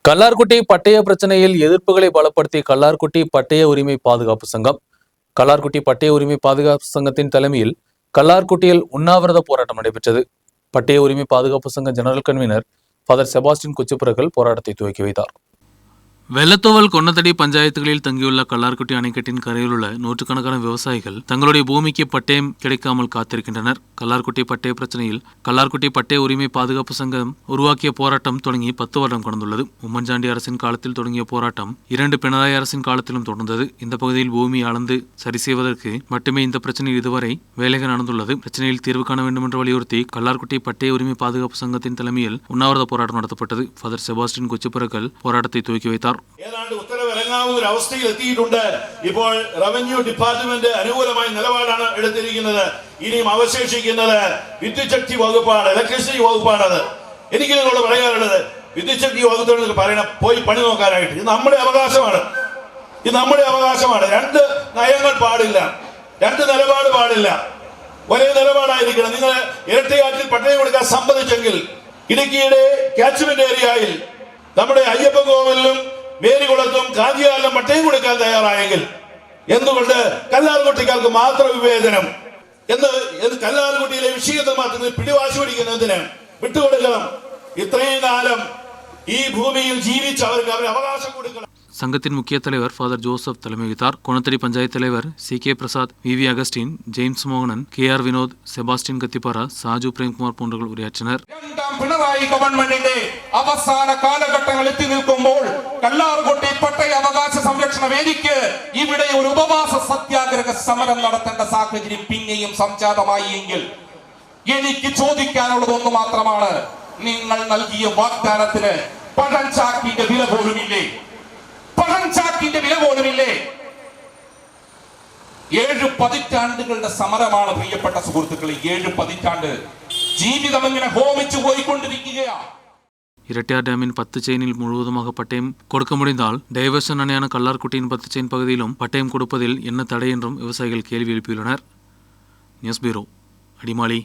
கல்லார்குட்டி பட்டய பிரச்சனையில் எதிர்ப்புகளை பலப்படுத்தி கல்லார்குட்டி பட்டய உரிமை பாதுகாப்பு சங்கம் கல்லார்குட்டி பட்டய உரிமை பாதுகாப்பு சங்கத்தின் தலைமையில் கல்லார்குட்டியில் உண்ணாவிரத போராட்டம் நடைபெற்றது. பட்டய உரிமை பாதுகாப்பு சங்க ஜெனரல் கன்வீனர் ஃபாதர் செபாஸ்டின் குச்சிப்புரகல் போராட்டத்தை துவக்கி வைத்தார். வெள்ளத்தோவல் கொன்னத்தடி பஞ்சாயத்துகளில் தங்கியுள்ள கல்லார்குட்டி அணைக்கட்டின் கரையில் உள்ள நூற்றுக்கணக்கான விவசாயிகள் தங்களுடைய பூமிக்கு பட்டயம் கிடைக்காமல் காத்திருக்கின்றனர். கல்லார்குட்டி பட்டய பிரச்சனையில் கல்லார்குட்டி பட்டய உரிமை பாதுகாப்பு சங்கம் உருவாக்கிய போராட்டம் தொடங்கி 10 வருடம் கடந்துள்ளது. உம்மன்சாண்டி அரசின் காலத்தில் தொடங்கிய போராட்டம் 2 பினராயி அரசின் காலத்திலும் தொடர்ந்தது. இந்த பகுதியில் பூமி அளந்து சரி செய்வதற்கு மட்டுமே இந்த பிரச்சனையில் இதுவரை வேலைகள் நடந்துள்ளது. பிரச்சனையில் தீர்வு காண வேண்டும் என்று வலியுறுத்தி கல்லார்குட்டி பட்டய உரிமை பாதுகாப்பு சங்கத்தின் தலைமையில் உண்ணாவிரத போராட்டம் நடத்தப்பட்டது. ஃபாதர் செபாஸ்டின் குச்சிப்புரகல் போராட்டத்தை துவக்கி வைத்தார். ഏതാണ്ട് ഉത്തരവിറങ്ങാവുന്ന ഒരു അവസ്ഥയിൽ എത്തിയിട്ടുണ്ട്. ഇപ്പോൾ റവന്യൂ ഡിപ്പാർട്ട്മെന്റ് അനുകൂലമായ നിലപാടാണ് എടുത്തിരിക്കുന്നത്. ഇനിയും അവശേഷിക്കുന്നത് വിദ്യുച്ഛക്തി വകുപ്പാണ്, ഇലക്ട്രിസിറ്റി വകുപ്പാണത്. എനിക്ക് നിങ്ങളോട് പറയാനുള്ളത്, വിദ്യുച്ഛക്തി വകുപ്പിനോട് പറയണം പോയി പണി നോക്കാനായിട്ട്. ഇത് നമ്മുടെ അവകാശമാണ്, ഇത് നമ്മുടെ അവകാശമാണ്. 2 നയങ്ങൾ പാടില്ല, 2 നിലപാട് പാടില്ല, ഒരേ നിലപാടായിരിക്കണം. നിങ്ങൾ ഇരട്ടയാറ്റിൽ പട്ടയം കൊടുക്കാൻ സമ്മതിച്ചെങ്കിൽ ഇടുക്കിയുടെ കാച്ച്മെന്റ് ഏരിയയിൽ നമ്മുടെ അയ്യപ്പൻ കോവിലും മേരികുളത്തും കാഞ്ചിയാറിലും പട്ടയം കൊടുക്കാൻ തയ്യാറായെങ്കിൽ എന്തുകൊണ്ട് കല്ലാർകുട്ടിക്കാർക്ക് മാത്രം വിവേചനം എന്ന് കല്ലാർകുട്ടിയിലെ വിഷയത്തിൽ മാത്രം പിടിവാശി പിടിക്കുന്നതിന് വിട്ടുകൊടുക്കണം. ഇത്രയും കാലം ഈ ഭൂമിയിൽ ജീവിച്ച് അവർക്ക് അവരുടെ അവകാശം കൊടുക്കണം. சங்கத்தின் முக்கிய தலைவர் ஃபாதர் ஜோசப் தலைமை வகித்தார். கொணத்தடி பஞ்சாயத்து தலைவர் CK Prasad, VV Augustine, James மோகனன், KR வினோத், செபாஸ்டின் கத்திப்பாரா, சாஜு பிரேம்குமார் போன்றவர்கள் உரையாற்றினர். പിണറായി ഗവൺമെന്റിന്റെ അവസാന കാലഘട്ടങ്ങൾ എത്തി നിൽക്കുമ്പോൾ കല്ലാർകുട്ടി പട്ടയ അവകാശ സംരക്ഷണ വേദിക്ക് ഇവിടെ ഒരു ഉപവാസ സത്യാഗ്രഹ സമരം നടത്തേണ്ട സാഹചര്യം പിന്നെയും സംജാതമായി എങ്കിൽ എനിക്ക് ചോദിക്കാനുള്ളത് ഒന്ന് മാത്രമാണ്. നിങ്ങൾ നൽകിയ വാഗ്ദാനത്തിന് പഴഞ്ചാക്കിന്റെ വില പോലുമില്ലേ? പഴഞ്ചാക്കിന്റെ വില പോലുമില്ലേ? 7 പതിറ്റാണ്ടുകളുടെ സമരമാണ് പ്രിയപ്പെട്ട സുഹൃത്തുക്കളെ. 7 പതിറ്റാണ്ട് ജീവിതം ഇങ്ങനെ ഹോമിച്ചു പോയിക്കൊണ്ടിരിക്കുകയാണ്. இரட்டையார் டேமின் 10 செயினில் முழுவதுமாக பட்டயம் கொடுக்க முடிந்தால் டைவர்ஷன் அணையான கல்லார்குட்டியின் 10 செயின் பகுதியிலும் பட்டயம் கொடுப்பதில் என்ன தடை என்றும் விவசாயிகள் கேள்வி எழுப்பியுள்ளனர். News bureau, Adimali.